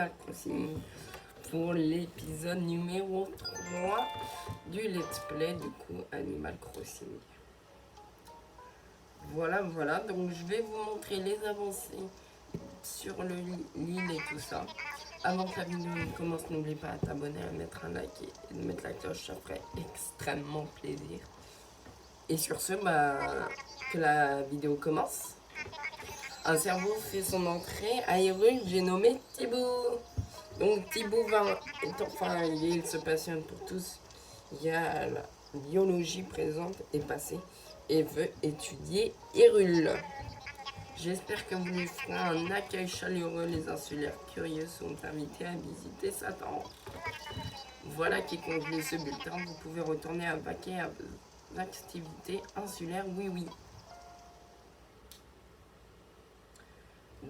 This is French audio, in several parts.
Animal Crossing pour l'épisode numéro 3 du let's play du coup Animal Crossing. Voilà, donc je vais vous montrer les avancées sur l'île et tout ça. Avant que la vidéo commence, n'oublie pas à t'abonner, à mettre un like et de mettre la cloche, ça ferait extrêmement plaisir. Et sur ce, que la vidéo commence. Un cerveau fait son entrée à Hyrule, j'ai nommé Thibaut. Donc Thibaut va, enfin il se passionne pour tous. Il y a la biologie présente et passée et veut étudier Hyrule. J'espère que vous lui ferez un accueil chaleureux. Les insulaires curieux sont invités à visiter Satan. Voilà qui conclut ce bulletin. Vous pouvez retourner à vaquer à vos activités insulaires. Oui.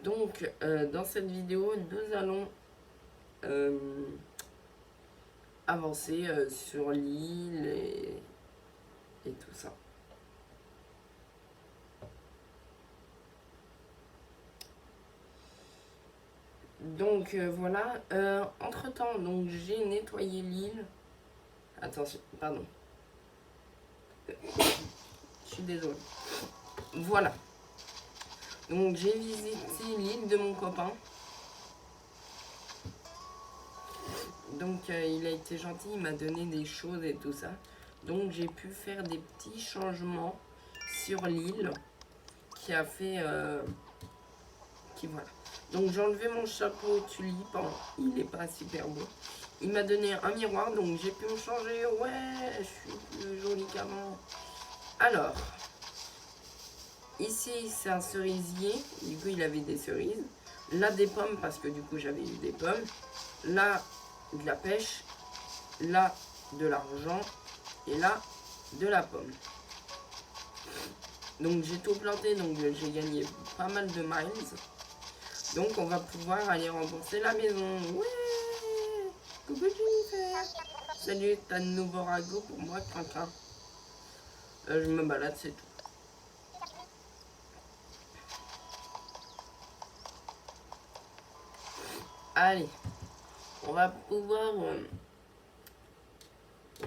Donc, dans cette vidéo, nous allons avancer sur l'île et tout ça. Donc voilà, entre temps, donc j'ai nettoyé l'île. Attention, pardon. Je suis désolée. Voilà. Donc j'ai visité l'île de mon copain. Donc il a été gentil, il m'a donné des choses et tout ça. Donc j'ai pu faire des petits changements sur l'île qui a fait... voilà. Donc j'ai enlevé mon chapeau tulipe, hein. Il est pas super beau. Il m'a donné un miroir, donc j'ai pu me changer. Ouais, je suis plus jolie qu'avant. Alors, ici c'est un cerisier, du coup il avait des cerises. Là des pommes, parce que du coup j'avais eu des pommes. Là de la pêche. Là de l'argent. Et là de la pomme. Donc j'ai tout planté, donc j'ai gagné pas mal de miles. Donc on va pouvoir aller rembourser la maison. Ouais. Coucou Jennifer. Salut, t'as de nouveaux ragots pour moi, Quentin. Je me balade, c'est tout. Allez, on va pouvoir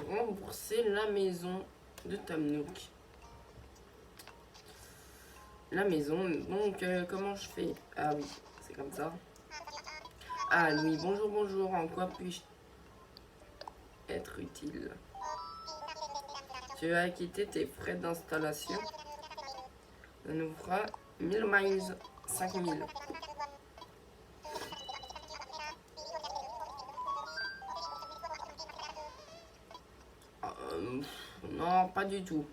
rembourser la maison de Tom Nook. La maison, donc comment je fais? Ah oui, c'est comme ça. Ah oui, bonjour, en quoi puis-je être utile? Tu as acquitté tes frais d'installation. Ça nous fera 1000 miles, 5000. Non, pas du tout.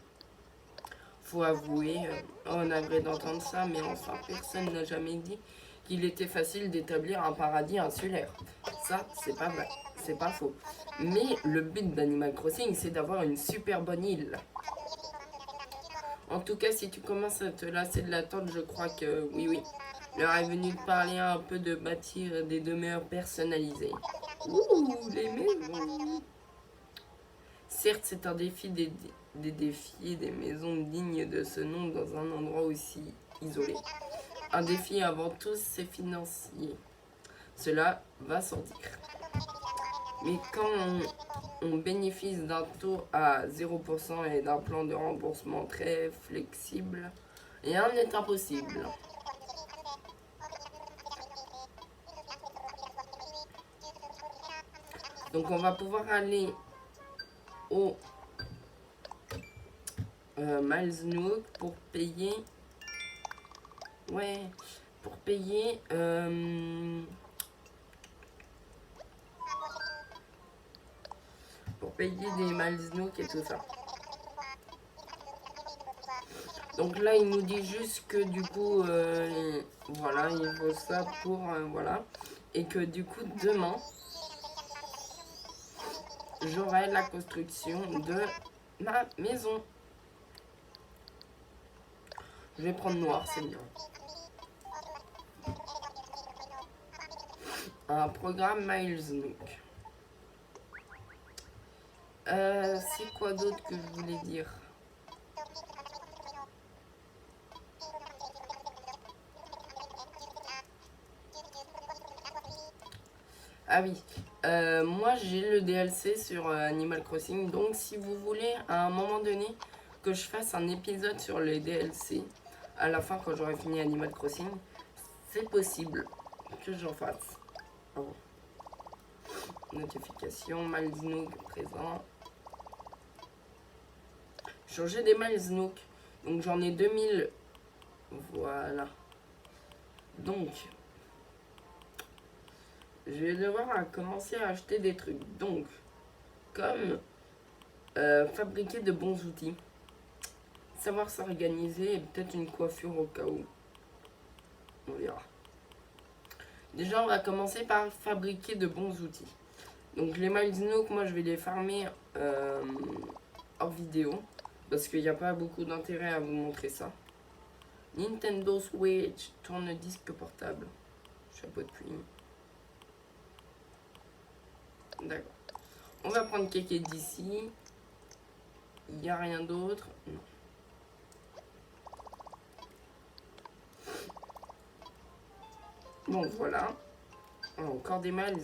Faut avouer, on avait d'entendre ça, mais enfin, personne n'a jamais dit qu'il était facile d'établir un paradis insulaire. Ça, c'est pas vrai, c'est pas faux. Mais le but d'Animal Crossing, c'est d'avoir une super bonne île. En tout cas, si tu commences à te lasser de l'attente, je crois que oui. L'heure est venue de parler un peu de bâtir des demeures personnalisées. Ouh, les maisons. Certes, c'est un défi des défis des maisons dignes de ce nom dans un endroit aussi isolé. Un défi avant tout, c'est financier. Cela va sans dire. Mais quand on bénéficie d'un taux à 0% et d'un plan de remboursement très flexible, rien n'est impossible. Donc on va pouvoir aller au Miles Nook pour payer. Ouais, pour payer. Pour payer des Miles Nook et tout ça. Donc là, il nous dit juste que du coup, voilà, il faut ça pour, voilà. Et que du coup, demain, j'aurai la construction de ma maison. Je vais prendre noir, c'est bien. Un programme Miles Nook. C'est quoi d'autre que je voulais dire? Ah oui, moi j'ai le DLC sur Animal Crossing, donc si vous voulez à un moment donné que je fasse un épisode sur les DLC, à la fin quand j'aurai fini Animal Crossing, c'est possible que j'en fasse. Oh. Notification, Miles Nook présent. Changer des Miles Nook, donc j'en ai 2000. Voilà. Donc, je vais devoir commencer à acheter des trucs. Donc, comme fabriquer de bons outils, savoir s'organiser et peut-être une coiffure au cas où. On verra. Déjà, on va commencer par fabriquer de bons outils. Donc, les Miles Nook, moi je vais les farmer hors vidéo parce qu'il n'y a pas beaucoup d'intérêt à vous montrer ça. Nintendo Switch, tourne-disque portable, chapeau de pluie. D'accord. On va prendre Kéké d'ici. Il n'y a rien d'autre. Non. Bon, voilà. Oh, encore des miles.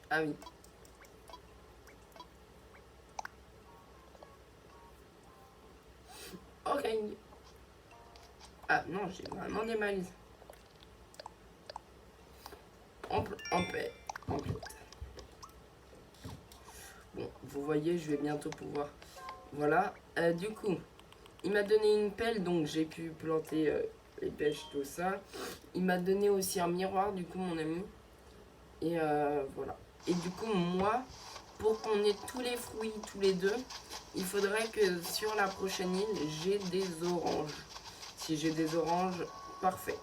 Ah oui. Ok. Ah non, j'ai vraiment des miles. En paix. En paix. Bon, vous voyez, je vais bientôt pouvoir. Voilà. Du coup, il m'a donné une pelle, donc j'ai pu planter les pêches, tout ça. Il m'a donné aussi un miroir, du coup, mon ami. Et voilà. Et du coup, moi, pour qu'on ait tous les fruits, tous les deux, il faudrait que sur la prochaine île, j'ai des oranges. Si j'ai des oranges, parfait.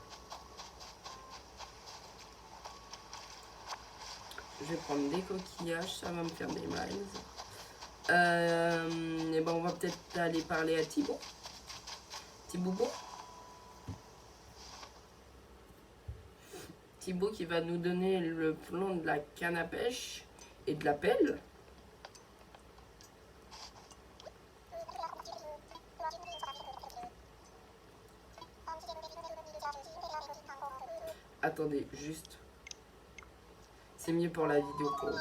Je vais prendre des coquillages, ça va me faire des miles. Et ben on va peut-être aller parler à Thibaut. Thibaut. Thibaut qui va nous donner le plan de la canne à pêche et de la pelle. Attendez, juste. C'est mieux pour la vidéo pour vous.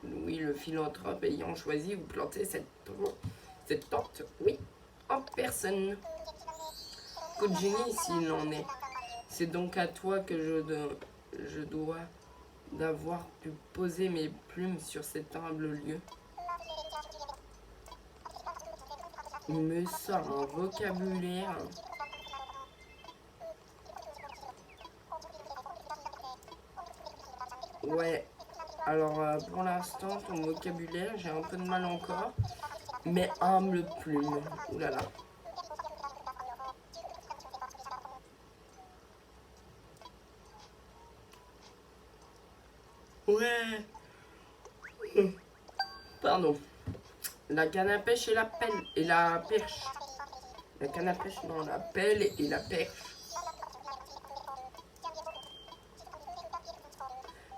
Oui, le philanthrope ayant choisi, vous plantez cette tente, oui, en personne. Coup de génie s'il en est. C'est donc à toi que je dois d'avoir pu poser mes plumes sur cet humble lieu. Il me sort un vocabulaire. Ouais, alors pour l'instant, ton vocabulaire, j'ai un peu de mal encore. Mais humble plume, oulala. Ouais. Pardon. La canne à pêche et la pelle et la perche. La canne à pêche, non, la pelle et la perche.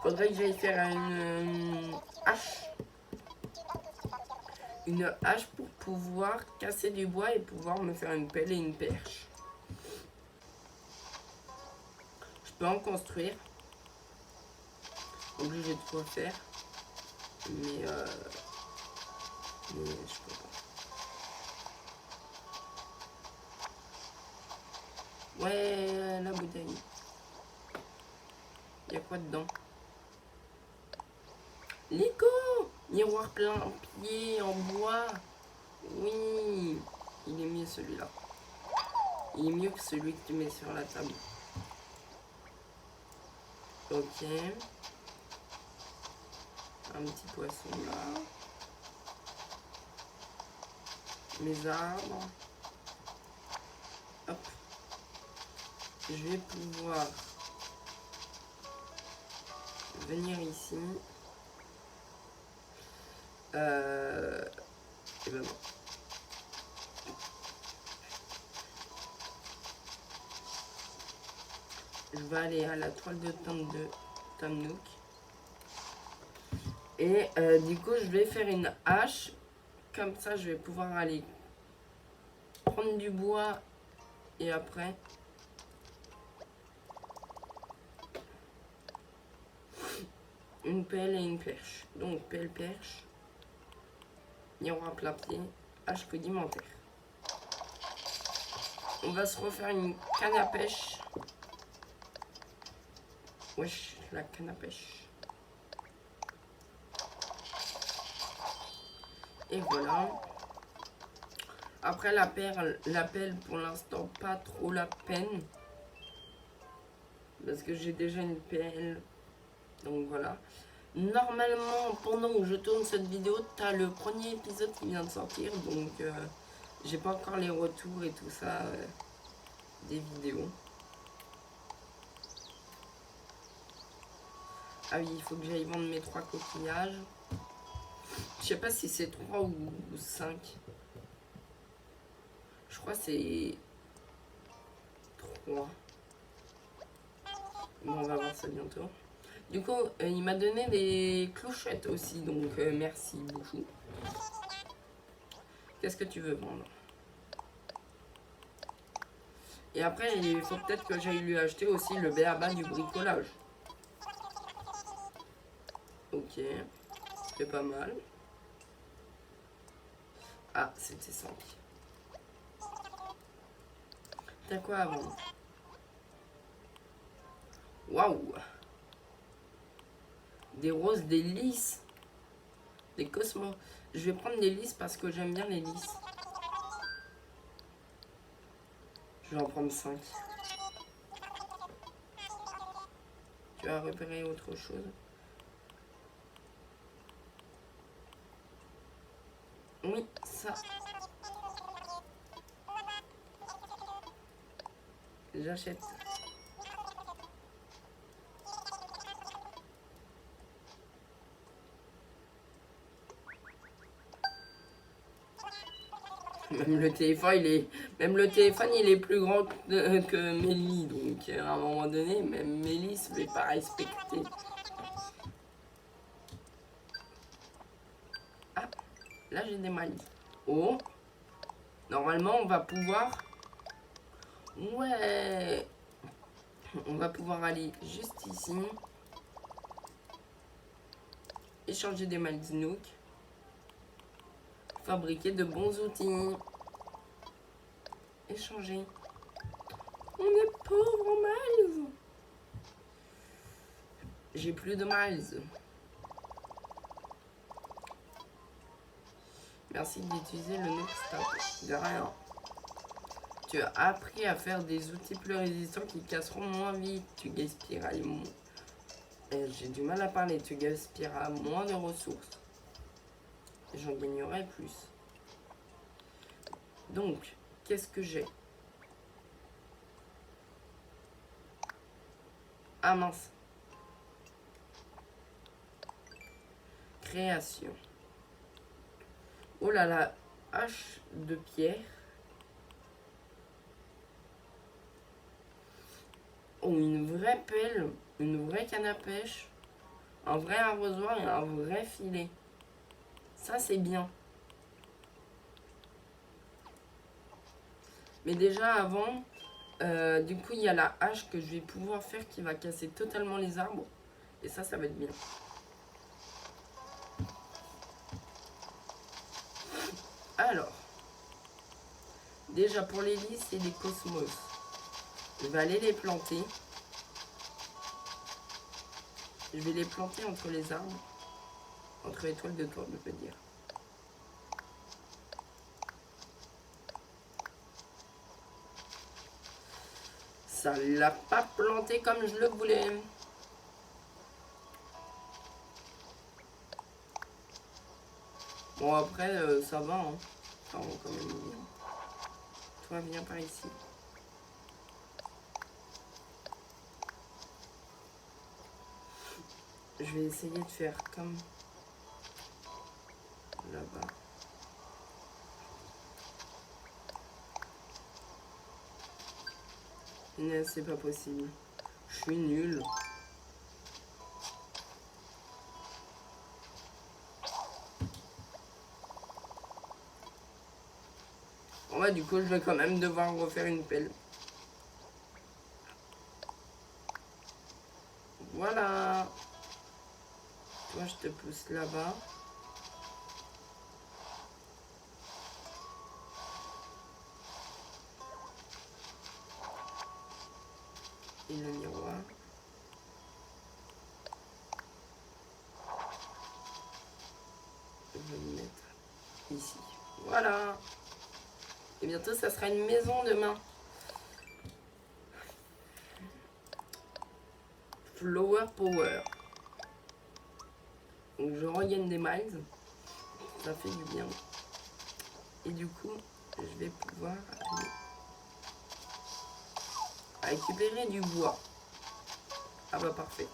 Faudrait que j'aille faire une hache. Une hache pour pouvoir casser du bois et pouvoir me faire une pelle et une perche. Je peux en construire. Obligé de quoi faire. Mais je peux pas. Ouais, la bouteille. Il y a quoi dedans? Lico! Miroir plein pied en bois. Oui, il est mieux celui-là. Il est mieux que celui que tu mets sur la table. Ok. Un petit poisson là. Mes arbres. Hop. Je vais pouvoir venir ici. Et ben non. Je vais aller à la toile de tente de Tom Nook. Et du coup, je vais faire une hache. Comme ça, je vais pouvoir aller prendre du bois. Et après, une pelle et une perche. Donc pelle, perche, miroir plat pied, hache rudimentaire. On va se refaire une canne à pêche. Wesh, la canne à pêche. Et voilà. Après la pelle pour l'instant pas trop la peine. Parce que j'ai déjà une pelle. Donc voilà. Normalement, pendant que je tourne cette vidéo, t'as le premier épisode qui vient de sortir. Donc j'ai pas encore les retours et tout ça des vidéos. Ah oui, il faut que j'aille vendre mes 3 coquillages. Je sais pas si c'est 3 ou 5. Je crois que c'est 3. Bon, on va voir ça bientôt. Du coup, il m'a donné des clochettes aussi, donc merci beaucoup. Qu'est-ce que tu veux vendre? Et après, il faut peut-être que j'aille lui acheter aussi le b.a.-ba du bricolage. Ok, c'est pas mal. Ah, c'était 5. T'as quoi à vendre? Waouh! Des roses, des lys, des cosmos. Je vais prendre des lys parce que j'aime bien les lys. Je vais en prendre 5. Tu as repéré autre chose? Oui, ça. J'achète. Même le téléphone, il est plus grand que Mélie. Donc, à un moment donné, même Mélie ne vais pas respecter. Ah, là, j'ai des mailles. Oh, normalement, on va pouvoir... Ouais. On va pouvoir aller juste ici. Échanger des mailles Nook. Fabriquer de bons outils. Échanger. On est pauvre en miles. J'ai plus de miles. Merci d'utiliser le Nook Stop. De rien. Tu as appris à faire des outils plus résistants qui casseront moins vite. Tu gaspilleras j'ai du mal à parler. Tu gaspilleras moins de ressources. Et j'en gagnerai plus. Donc, qu'est-ce que j'ai? Ah mince. Création. Oh là là, hache de pierre. Oh, une vraie pelle, une vraie canne à pêche, un vrai arrosoir et un vrai filet. Ça, c'est bien. Mais déjà avant, du coup, il y a la hache que je vais pouvoir faire qui va casser totalement les arbres. Et ça va être bien. Alors, déjà pour les lys et les cosmos, je vais aller les planter. Je vais les planter entre les arbres, entre les toiles de toit, je peux dire. Ça l'a pas planté comme je le voulais. Bon, après, ça va, hein. Ça va quand même bien. Toi, viens par ici. Je vais essayer de faire comme là-bas. Non, c'est pas possible. Je suis nulle. Ouais, du coup, je vais quand même devoir refaire une pelle. Voilà. Toi, je te pousse là-bas. Et le miroir. Je vais le mettre ici. Voilà. Et bientôt, ça sera une maison demain. Flower Power. Donc, je regagne des miles. Ça fait du bien. Et du coup, je vais pouvoir aller récupérer du bois. Ah bah parfait.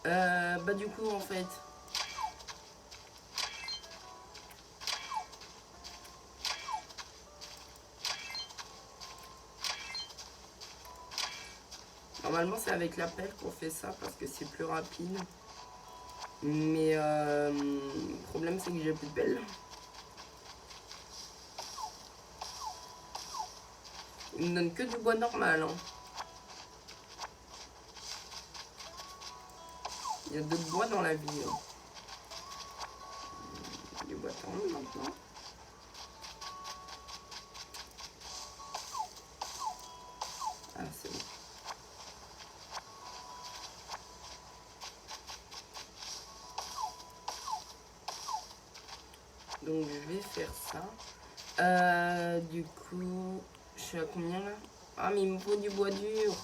Bah du coup, en fait... Normalement, c'est avec la pelle qu'on fait ça parce que c'est plus rapide. Mais le problème, c'est que j'ai plus de pelle. Il me donne que du bois normal. Hein. Il y a de bois dans la vie. Hein. Du bois tendre maintenant. Ah, c'est bon. Donc je vais faire ça. Du coup, je suis à combien là? Ah mais il me faut du bois dur.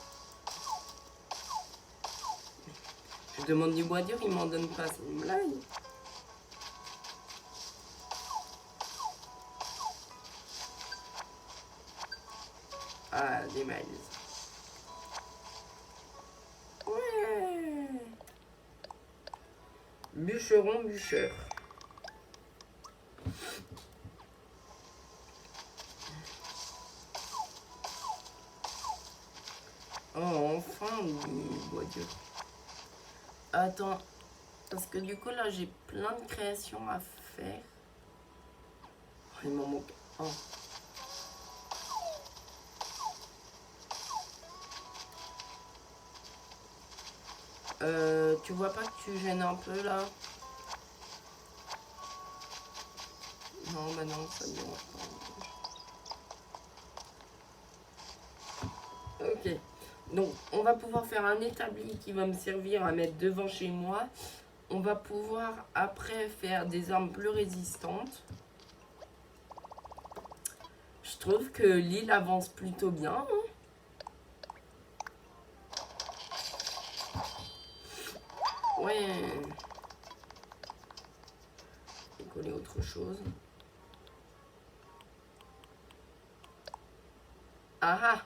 Je demande du bois dur, il m'en donne pas, c'est une blague. Ah, des miles. Ouais. Bûcheron, bûcheur. Oh, enfin, du bois dur. Attends, parce que du coup, là, j'ai plein de créations à faire. Oh, il m'en manque un. Tu vois pas que tu gênes un peu, là? Non, bah non, ça ne dérange pas. Ok. Donc, on va pouvoir faire un établi qui va me servir à mettre devant chez moi. On va pouvoir après faire des armes plus résistantes. Je trouve que l'île avance plutôt bien. Hein. Ouais. Je vais coller autre chose. Ah ah.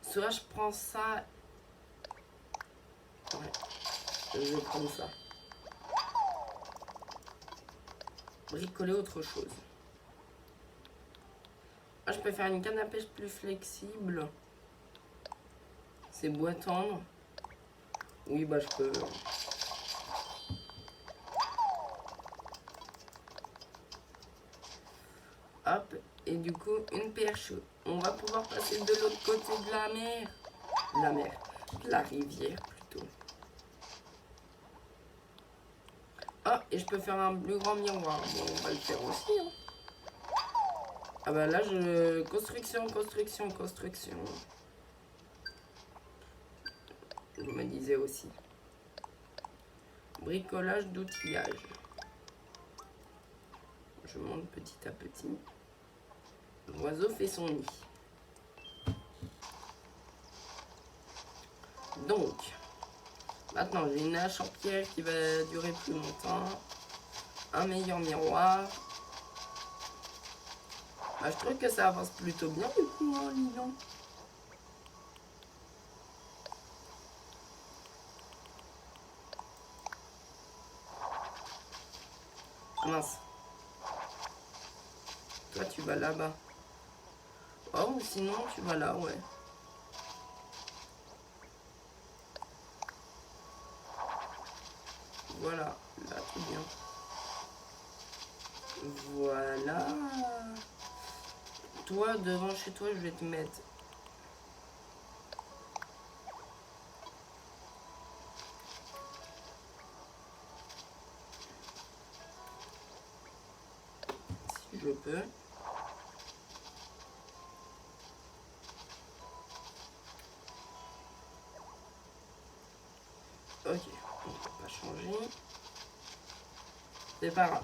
Soit je prends ça. Ouais. Je vais prendre ça. Bricoler autre chose. Ah, je peux faire une canne à pêche plus flexible. C'est bois tendre. Oui, bah je peux. Hop. Et du coup, une perche. On va pouvoir passer de l'autre côté de la mer. La mer. La rivière plutôt. Ah, et je peux faire un plus grand miroir. Bon, on va le faire aussi. Hein. Ah bah là, je... Construction, construction, construction. Je me disais aussi. Bricolage d'outillage. Je monte petit à petit. L'oiseau fait son nid. Donc, maintenant j'ai une hache en pierre qui va durer plus longtemps. Un meilleur miroir. Bah, je trouve que ça avance plutôt bien du coup, hein, Lilian. Mince. Toi, tu vas là-bas. Oh, ou sinon, tu vas là, ouais. Voilà, là, tout bien. Voilà. Toi, devant chez toi, je vais te mettre je peux. Ok, on va pas changer. C'est pas grave.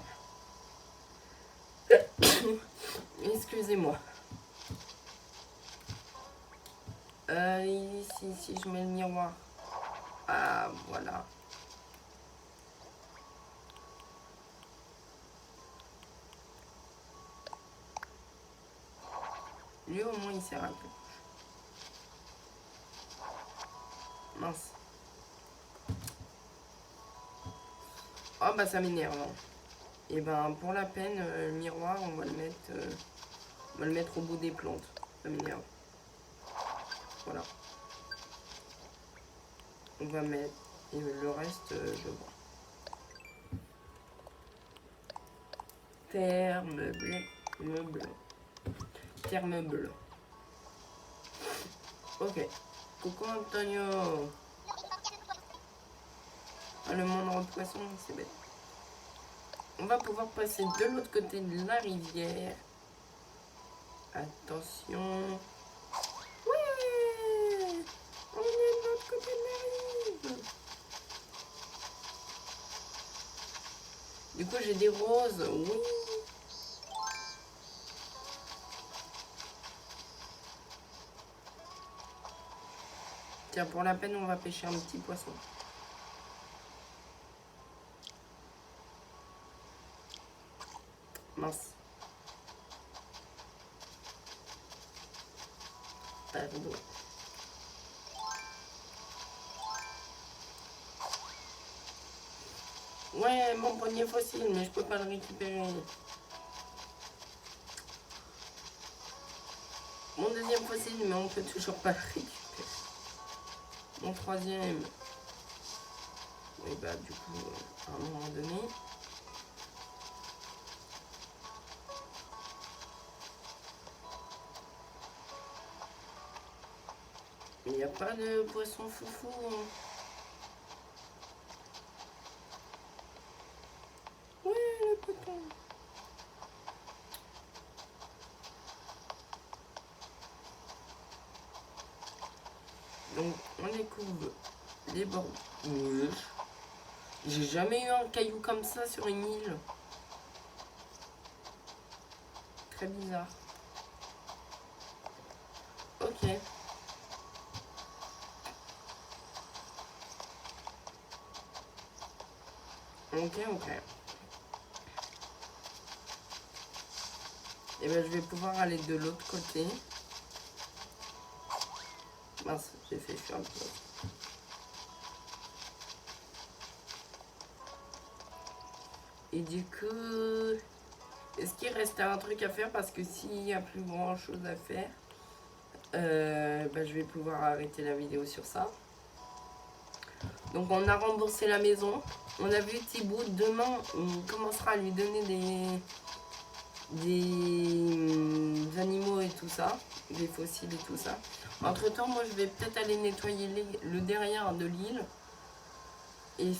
Excusez-moi. Ici, si je mets le miroir. Ah, voilà. Lui, au moins, il sert un peu. Mince. Oh, bah, ça m'énerve. Hein. Et ben, pour la peine, le miroir, on va le mettre au bout des plantes. Ça m'énerve. Voilà. On va mettre. Et le reste, je vois. Terre meublé. Terre meuble. Ok. Coucou Antonio. Ah, le moindre poisson, c'est bête. On va pouvoir passer de l'autre côté de la rivière. Attention. Ouais, on est de l'autre côté de la rive. Du coup, j'ai des roses. Oui. Tiens, pour la peine, on va pêcher un petit poisson. Mince. Pardon. Ouais, mon poignet fossile, mais je peux pas le récupérer. Mon deuxième fossile, mais on peut toujours pas le récupérer. Mon troisième. Oui, bah, du coup, à un moment donné. Il n'y a pas de poisson foufou. Hein. Ouais, le potin. Donc, on découvre les bords. Oui. J'ai jamais eu un caillou comme ça sur une île. Très bizarre. Ok. Ok. Et ben je vais pouvoir aller de l'autre côté. Mince, j'ai fait fuir le poisson. Et du coup, est-ce qu'il reste un truc à faire? Parce que s'il n'y a plus grand chose à faire, bah, je vais pouvoir arrêter la vidéo sur ça. Donc on a remboursé la maison. On a vu Thibaut. Demain, on commencera à lui donner des animaux et tout ça. Des fossiles et tout ça. Entre temps, moi je vais peut-être aller nettoyer le derrière de l'île. Et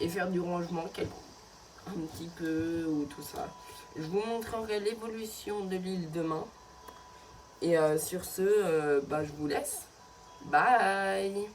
faire du rangement un petit peu ou tout ça. Je vous montrerai l'évolution de l'île demain. Et sur ce, bah, je vous laisse. Bye!